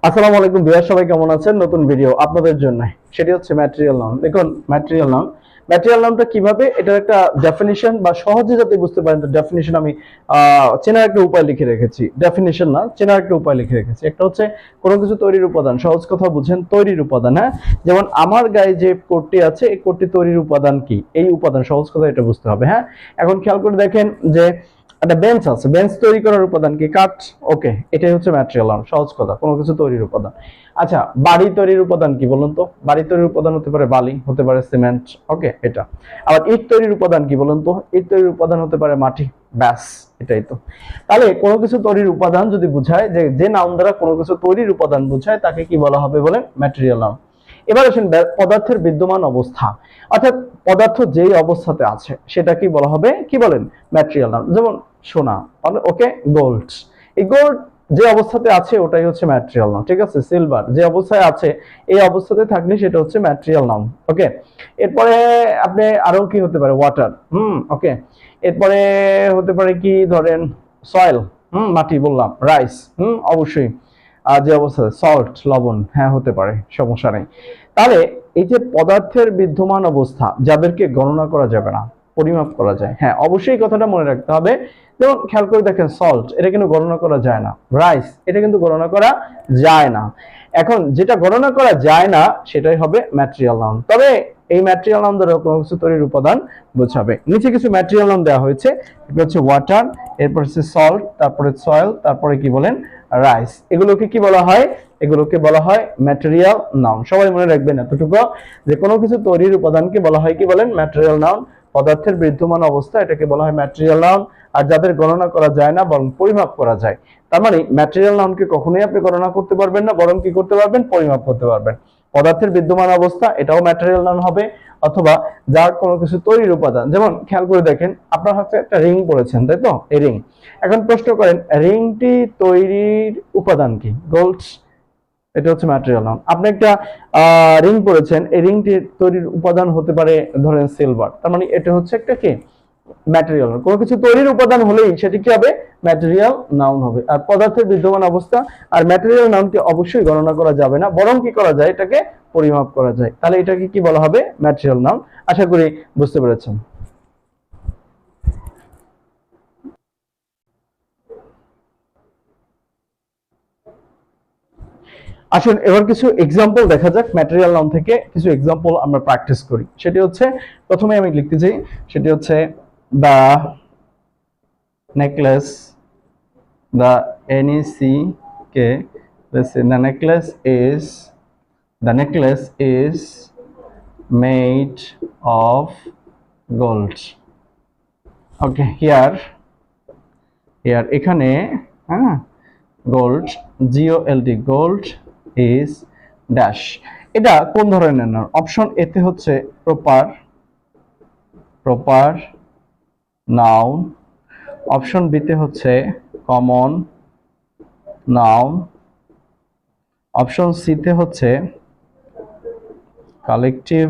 আসসালামু আলাইকুম ভিউয়ার, সবাই কেমন আছেন? নতুন ভিডিও আপনাদের জন্য। সেটি হচ্ছে ম্যাটেরিয়াল নাউন। দেখুন ম্যাটেরিয়াল নাউনটা কিভাবে, এটার একটা ডেফিনিশন বা সহজে যাতে বুঝতে পারেন তো ডেফিনিশন আমি চেনার একটা উপায় লিখে রেখেছি। ডেফিনিশন না, চেনার একটা উপায় লিখে রেখেছি। একটা হচ্ছে কোনো কিছু তৈরির উপাদান, সহজ কথা বুঝেন, তৈরির উপাদান। হ্যাঁ, যেমন আমার গায়ে যে কোটটি আছে, এই কোটটি তৈরির উপাদান কি? এই উপাদান, সহজ কথা এটা বুঝতে হবে। হ্যাঁ, এখন খেয়াল করে দেখেন যে একটা বেঞ্চ আছে, বেঞ্চ তৈরি করার উপাদান কি? কাঠ। ওকে, এটাই হচ্ছে ম্যাটেরিয়াল নাউন, সহজ কথা, কোনো কিছু তৈরির উপাদান। আচ্ছা, বাড়ি তৈরির উপাদান কি বলুন তো? বাড়ি তৈরির উপাদান হতে পারে বালি, হতে পারে সিমেন্ট। ওকে, এটা। আবার ইট তৈরির উপাদান কি বলুন তো? ইট তৈরির উপাদান হতে পারে মাটি। ব্যাস, এটাই তো। তাহলে কোনো কিছু তৈরির উপাদান যদি বোঝায়, যে নাউন দ্বারা কোনো কিছু তৈরির উপাদান বোঝায়, তাকে কি বলা হবে বলেন? Material noun. এবার আসেন পদার্থের বিদ্যমান অবস্থা, অর্থাৎ পদার্থ যেই অবস্থাতে আছে সেটা কি বলা হবে? কি বলেন? Material noun. যেমন সোনা, ওকে, গোল্ড। এই গোল্ড যে অবস্থাতে আছে ওটাই হচ্ছে ম্যাটেরিয়াল নাউন, ঠিক আছে? সিলভার যে অবস্থায় আছে, এই অবস্থাতে থাকলে সেটা হচ্ছে ম্যাটেরিয়াল নাউন। ওকে, এরপরে আপনি আরো কি হতে পারে? ওয়াটার। ওকে, এরপরে হতে পারে কি, ধরেন সয়েল, মাটি বললাম, রাইস, অবশ্যই। আর যে অবস্থা সল্ট, লবণ, হ্যাঁ হতে পারে, সমস্যা নেই। তাহলে এই যে পদার্থের বিদ্যমান অবস্থা, যাদেরকে গণনা করা যাবে না, পরিমাপ করা যায়, হ্যাঁ অবশ্যই কথাটা মনে রাখতে হবে। যেমন খেয়াল করে দেখেন, সল্ট এটা কিন্তু গণনা করা যায় না, রাইস এটা কিন্তু গণনা করা যায় না। এখন যেটা গণনা করা যায় না সেটাই হবে ম্যাটেরিয়াল নাউন। তবে এই ম্যাটেরিয়াল নাউন দ্বারা কোনো কিছু তৈরির উপাদান বোঝাবে। নিচে কিছু ম্যাটেরিয়াল নাউন দেওয়া হয়েছে, এটা হচ্ছে ওয়াটার, এরপর হচ্ছে সল্ট, তারপরে সয়েল, তারপরে কি বলেন? রাইস। এগুলোকে কি বলা হয়? এগুলোকে বলা হয় ম্যাটেরিয়াল নাউন। সবাই মনে রাখবেন এতটুকু, যে কোনো কিছু তৈরির উপাদানকে বলা হয় কি বলেন? Material noun. পদার্থের বিদ্যমান অবস্থা, এটাকে বলা হয় ম্যাটেরিয়াল নাউন। আর যাদের গণনা করা যায় না বরং পরিমাপ করা যায়, তার মানে ম্যাটেরিয়াল নাউনকে কখনোই আপনি গণনা করতে পারবেন না, বরং কি করতে পারবেন? পরিমাপ করতে পারবেন। পদার্থের বিদ্যমান অবস্থা, এটাও ম্যাটেরিয়াল নাউন হবে। অথবা যার কোনো কিছু তৈরির উপাদান, যেমন খেয়াল করে দেখেন, আপনার হাতে একটা রিং পড়েছেন, তাই তো? এই রিং। এখন প্রশ্ন করেন, রিংটি তৈরির উপাদান কি? গোল্ড, এটা হচ্ছে ম্যাটেরিয়াল নাউন। আপনি একটা রিং পরেছেন, এই রিংটির তৈরির উপাদান হতে পারে ধরেন সিলভার, তার মানে এটা হচ্ছে একটা কি? ম্যাটেরিয়াল। কোনো কিছু তৈরির উপাদান হলেই সেটি কি হবে? ম্যাটেরিয়াল নাউন হবে। আর পদার্থের বিদ্যমান অবস্থা আর ম্যাটেরিয়াল নাউনকে অবশ্যই গণনা করা যাবে না, বরং কি করা যায়? এটাকে পরিমাপ করা যায়। তাহলে এটাকে কি বলা হবে? Material noun. আশা করি বুঝতে পেরেছেন। আসুন এবার কিছু এক্সাম্পল দেখা যাক, ম্যাটেরিয়াল নাউন থেকে কিছু এক্সাম্পল আমরা প্র্যাকটিস করি। সেটি হচ্ছে, প্রথমে আমি লিখতে চাই, সেটি হচ্ছে দা necklace, the NECK, let's say the necklace is made of gold. Okay, here এখানে gold, GOLD, gold is dash। এটা কোন ধরনের নাউন? অপশন এতে হচ্ছে প্রপার নাউন, অপশন বিতে হচ্ছে কমন নাউন, অপশন সিতে হচ্ছে কালেকটিভ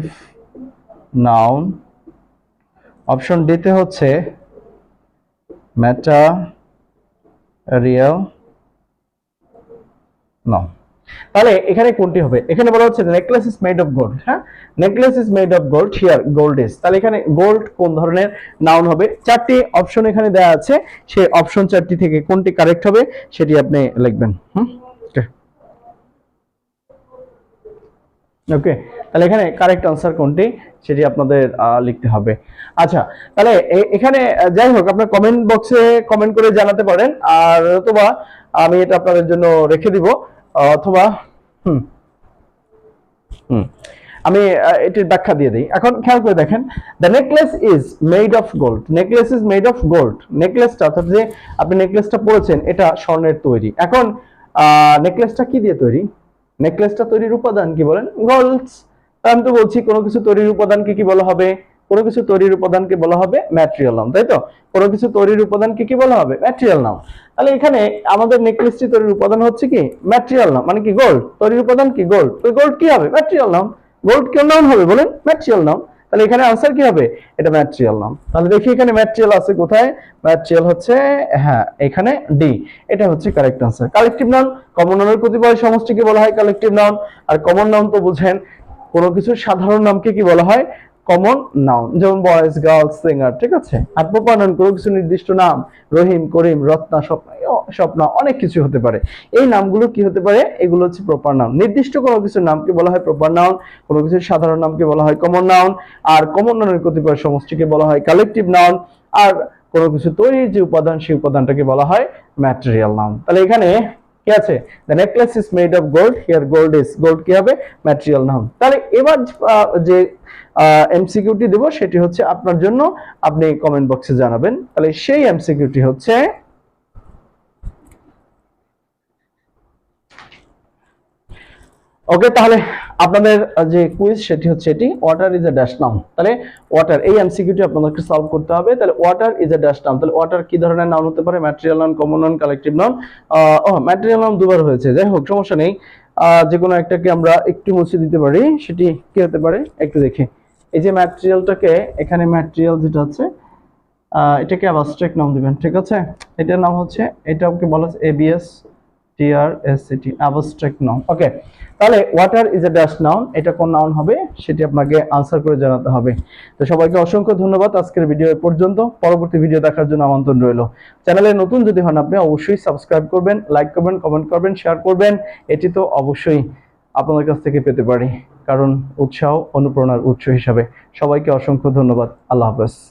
নাউন, অপশন ডিতে হচ্ছে ম্যাটেরিয়াল নাউন। তাহলে এখানে কোনটি হবে? এখানে বলা হচ্ছে necklace is made of gold. হ্যাঁ, necklace is made of gold, here gold is. তাহলে এখানে গোল্ড কোন ধরনের নাউন হবে? চারটি অপশন এখানে দেওয়া আছে, সেই অপশন চারটি থেকে কোনটি কারেক্ট হবে সেটি আপনি লিখবেন। ওকে, তাহলে এখানে কারেক্ট আনসার কোনটি সেটি আপনাদের লিখতে হবে। আচ্ছা, তাহলে এখানে যাই হোক, আপনার কমেন্ট বক্সে কমেন্ট করে জানাতে পারেন, আর অথবা আমি এটা আপনাদের জন্য রেখে দিব, অথবা আমি এটির ব্যাখ্যা দিয়ে দিই। এখন খেয়াল করে দেখেন, the necklace is made of gold. Necklace is made of gold, নেকলেসটা অর্থাৎ যে আপনি নেকলেসটা পরেছেন এটা স্বর্ণের তৈরি। এখন নেকলেসটা কি দিয়ে তৈরি? নেকলেসটা তৈরির উপাদান কি বলেন? গোল্ড। আমি তো বলছি কোনো কিছু তৈরির উপাদানকে কি বলা হবে? কোনো কিছু তৈরির উপাদানকে বলা হবে ম্যাটেরিয়াল নাউন, তাই তো? কোনো কিছু তৈরির উপাদানকে কি বলা হবে? Material noun. তাহলে এখানে আমাদের নেকলেসটি তৈরির উপাদান হচ্ছে কি? ম্যাটেরিয়াল নাউন, মানে কি? গোল্ড। তৈরির উপাদান কি? গোল্ড। তো গোল্ড কি হবে? Material noun. গোল্ড কেন নাউন হবে বলেন? Material noun. তাহলে এখানে আনসার কি হবে? এটা ম্যাটেরিয়াল নাউন। তাহলে দেখি এখানে ম্যাটেরিয়াল আছে কোথায়? ম্যাটেরিয়াল হচ্ছে হ্যাঁ এখানে ডি, এটা হচ্ছে correct answer. Collective noun, common নাউনের কতিপয় সমষ্টিকে বলা হয় কালেকটিভ নাউন। আর কমন নাউন তো বুঝেন, কোনো কিছুর সাধারণ নামকে কি বলা হয়? Common noun. যেমন বয়েজ, গার্লস, সিঙ্গার, ঠিক আছে। আর প্রপার নাউন কোনো কিছু নির্দিষ্ট নাম, রহিম, করিম, রত্না, স্বপ্না, অনেক কিছু হতে পারে। এই নামগুলো কি হতে পারে? এগুলো হচ্ছে প্রপার নাউন। নির্দিষ্ট কোনো কিছুর নামকে বলা হয় প্রপার নাউন, কোনো কিছুর সাধারণ নামকে বলা হয় কমন নাউন, আর কমন নাউনের কতিপয় সমষ্টিকে বলা হয় কালেকটিভ নাউন, আর কোনো কিছু তৈরির যে উপাদান সেই উপাদানটাকে বলা হয় ম্যাটেরিয়াল নাউন। তাহলে এখানে কি আছে? The necklace is made of gold, here gold is, gold কি হবে? Material noun. তাহলে এবার যে এমসিকিউটি দেব সেটি হচ্ছে আপনার জন্য, আপনি কমেন্ট বক্সে জানাবেন। তাহলে সেই এমসিকিউটি হচ্ছে, ওকে, তাহলে আপনাদের যে কুইজ সেটি হচ্ছে এটি, water is a dash noun. তাহলে ওয়াটার, এই এমসিকিউটি আপনাদেরকে সলভ করতে হবে। তাহলে water is a dash noun, তাহলে ওয়াটার কি ধরনের নাউন হতে পারে? Material noun, common noun, collective noun. Material noun দুবার হয়েছে, যাই হোক সমস্যা নেই। যে কোনো একটাকে আমরা একটু মুছে দিতে পারি, সেটি কি হতে পারে একটু দেখি। এই যে ম্যাটেরিয়ালটাকে, এখানে ম্যাটেরিয়াল যেটা আছে এটাকে অ্যাবস্ট্রাক্ট নাম দিবেন, ঠিক আছে। এটার নাম হচ্ছে, এটাকে বলা হচ্ছে এবিএস টিআরএসসিটি, অ্যাবস্ট্রাক্ট নাউন। ওকে, তাহলে water is a dash noun, এটা কোন নাউন হবে সেটি আপনাকে আনসার করে জানাতে হবে। তো সবাইকে অসংখ্য ধন্যবাদ আজকের ভিডিও পর্যন্ত। পরবর্তী ভিডিও দেখার জন্য আমন্ত্রণ রইল। চ্যানেলে নতুন যদি হন আপনি অবশ্যই সাবস্ক্রাইব করবেন, লাইক করবেন, কমেন্ট করবেন, শেয়ার করবেন। এটি তো অবশ্যই আপনাদের কাছ থেকে পেতে পারি, কারণ উৎসাহ অনুপ্রেরণার উৎস হিসাবে। সবাইকে অসংখ্য ধন্যবাদ। আল্লাহ হাফেজ।